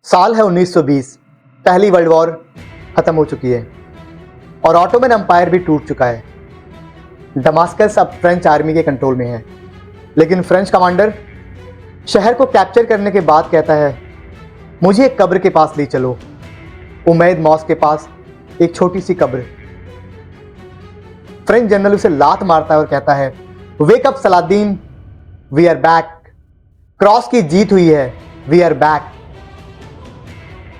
साल है 1920। पहली वर्ल्ड वॉर खत्म हो चुकी है और ऑटोमन एम्पायर भी टूट चुका है। दमास्कस अब फ्रेंच आर्मी के कंट्रोल में है, लेकिन फ्रेंच कमांडर शहर को कैप्चर करने के बाद कहता है, मुझे एक कब्र के पास ले चलो। उमैद मॉस्क के पास एक छोटी सी कब्र। फ्रेंच जनरल उसे लात मारता है और कहता है, wake up Saladin, we are back. Cross की जीत हुई है, वी आर बैक।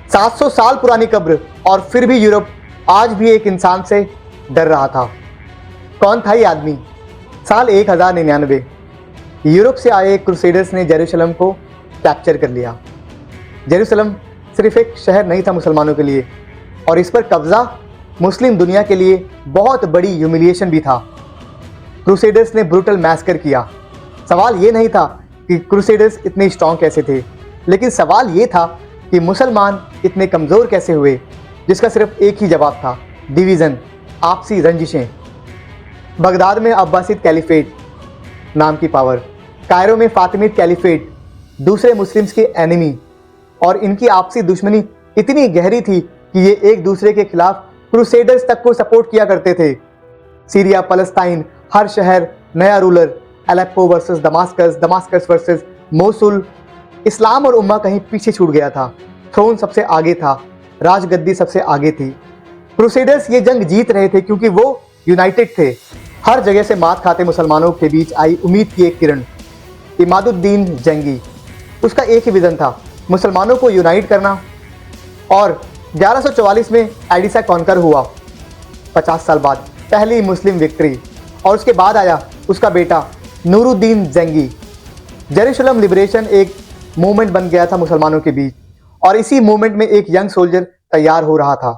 700 साल पुरानी कब्र और फिर भी यूरोप आज भी एक इंसान से डर रहा था। कौन था ये आदमी? साल 1099 यूरोप से आए क्रूसेडर्स ने जेरूशलम को कैप्चर कर लिया। जेरूशलम सिर्फ एक शहर नहीं था मुसलमानों के लिए, और इस पर कब्जा मुस्लिम दुनिया के लिए बहुत बड़ी ह्यूमिलिएशन भी था। क्रूसेडर्स ने ब्रूटल मैसकर किया। सवाल ये नहीं था कि क्रूसेडर्स इतने स्ट्रॉन्ग कैसे थे, लेकिन सवाल ये था कि मुसलमान इतने कमज़ोर कैसे हुए, जिसका सिर्फ एक ही जवाब था, डिवीज़न, आपसी रंजिशें। बगदाद में अब्बासिद कैलिफेट नाम की पावर, कायरो में फातिमिद कैलिफेट, दूसरे मुस्लिम्स के एनिमी, और इनकी आपसी दुश्मनी इतनी गहरी थी कि ये एक दूसरे के खिलाफ क्रूसेडर्स तक को सपोर्ट किया करते थे। सीरिया, फलस्तीन, हर शहर नया ruler, Aleppo versus Damascus, Damascus versus Mosul. इस्लाम और उम्मा कहीं पीछे छूट गया था। थ्रोन सबसे आगे था, राजगद्दी सबसे आगे थी। क्रूसेडर्स ये जंग जीत रहे थे क्योंकि वो यूनाइटेड थे। हर जगह से मात खाते मुसलमानों के बीच आई उम्मीद की एक किरण, इमादुद्दीन जंगी। उसका एक ही विजन था, मुसलमानों को यूनाइट करना। और 1144 में एडिसा कॉन्कर हुआ, 50 साल बाद पहली मुस्लिम विक्ट्री। और उसके बाद आया उसका बेटा नूरुद्दीन जंगी। जेरूशलम लिबरेशन एक मूवमेंट बन गया था मुसलमानों के बीच, और इसी मूवमेंट में एक यंग सोल्जर तैयार हो रहा था,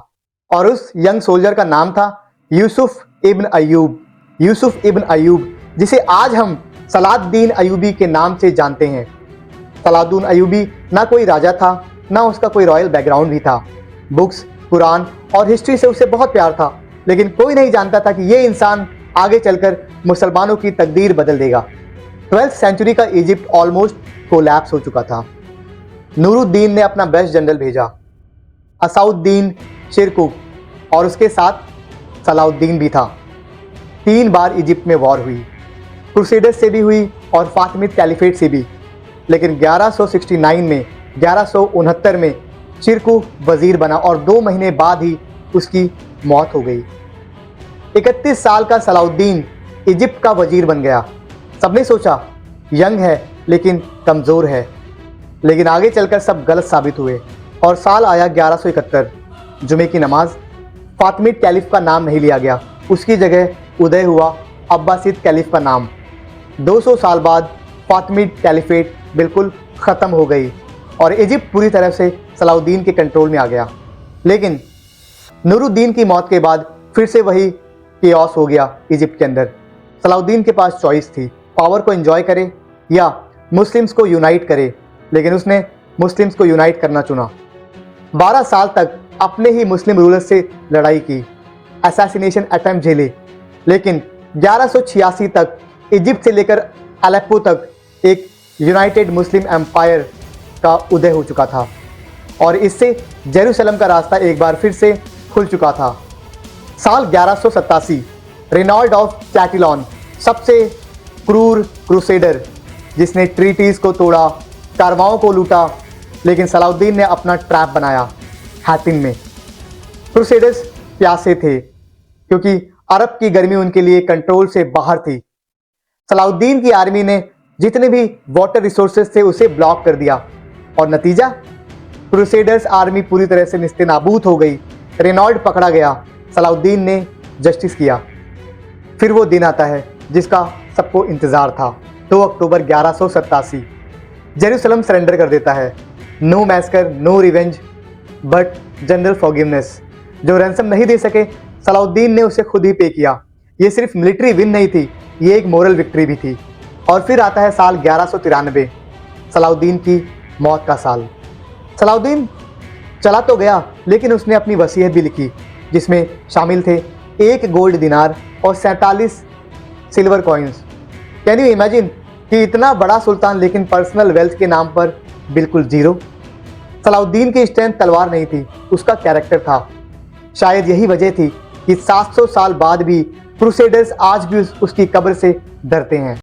और उस यंग सोल्जर का नाम था यूसुफ इब्न अयूब। यूसुफ इब्न अयूब, जिसे आज हम सलादीन अयूबी के नाम से जानते हैं। सलादीन अयूबी ना कोई राजा था, ना उसका कोई रॉयल बैकग्राउंड भी था। बुक्स, कुरान और हिस्ट्री से उसे बहुत प्यार था, लेकिन कोई नहीं जानता था कि ये इंसान आगे चलकर मुसलमानों की तकदीर बदल देगा। 12th सेंचुरी का इजिप्ट ऑलमोस्ट कोलैप्स हो चुका था। नूरुद्दीन ने अपना बेस्ट जनरल भेजा, असाउद्दीन शिरकुक, और उसके साथ सलाउद्दीन भी था। 3 बार इजिप्ट में वॉर हुई, क्रूसेडर्स से भी हुई और फातिमिद कैलिफेट से भी। लेकिन 1169 में 1169 में शिरकुक वजीर बना और 2 महीने बाद ही उसकी मौत हो गई। 31 साल का सलाउद्दीन इजिप्ट का वजीर बन गया। सबने सोचा यंग है लेकिन कमज़ोर है, लेकिन आगे चलकर सब गलत साबित हुए। और साल आया 1171, जुमे की नमाज। फातिमिद कैलिफ का नाम नहीं लिया गया, उसकी जगह उदय हुआ अब्बासिद कैलिफ का नाम। 200 साल बाद फातिमिद कैलिफेट बिल्कुल ख़त्म हो गई और इजिप्ट पूरी तरह से सलाउद्दीन के कंट्रोल में आ गया। लेकिन नूरुद्दीन की मौत के बाद फिर से वही केओस हो गया इजिप्ट के अंदर। सलाउद्दीन के पास चॉइस थी, पावर को एंजॉय करे या मुस्लिम्स को यूनाइट करे, लेकिन उसने मुस्लिम्स को यूनाइट करना चुना। 12 साल तक अपने ही मुस्लिम रूलर्स से लड़ाई की, असैसिनेशन अटेम्प्ट झेले, लेकिन 1186 तक इजिप्ट से लेकर अलेप्पो तक एक यूनाइटेड मुस्लिम एम्पायर का उदय हो चुका था, और इससे जेरूशलम का रास्ता एक बार फिर से खुल चुका था। साल 1187, रेनॉल्ड ऑफ चैटिलॉन, सबसे क्रूर क्रूसेडर, जिसने ट्रीटीज़ को तोड़ा, कारवाओं को लूटा, लेकिन सलाउद्दीन ने अपना ट्रैप बनाया हैतिन में। क्रूसेडर्स प्यासे थे क्योंकि अरब की गर्मी उनके लिए कंट्रोल से बाहर थी। सलाउद्दीन की आर्मी ने जितने भी वाटर रिसोर्सेज थे उसे ब्लॉक कर दिया, और नतीजा, क्रूसेडर्स आर्मी पूरी तरह से निस्तेनाबूद हो गई। रेनॉल्ड पकड़ा गया, सलाउद्दीन ने जस्टिस किया। फिर वो दिन आता है जिसका सबको इंतज़ार था। 2 अक्टूबर 1187 जेरूशलम सरेंडर कर देता है। No massacre, no revenge, but general forgiveness. जो रैंसम नहीं दे सके, सलाउद्दीन ने उसे खुद ही पे किया। ये सिर्फ मिलिट्री विन नहीं थी, ये एक मोरल विक्ट्री भी थी। और फिर आता है साल 1193, सलाउद्दीन की मौत का साल। सलाउद्दीन चला तो गया, लेकिन उसने अपनी वसीयत भी लिखी, जिसमें शामिल थे 1 गोल्ड दिनार और 47 silver coins. Can you imagine कि इतना बड़ा सुल्तान लेकिन पर्सनल वेल्थ के नाम पर बिल्कुल जीरो। सलाउद्दीन की स्ट्रेंथ तलवार नहीं थी, उसका कैरेक्टर था। शायद यही वजह थी कि 700 साल बाद भी क्रूसेडर्स आज भी उसकी कब्र से डरते हैं।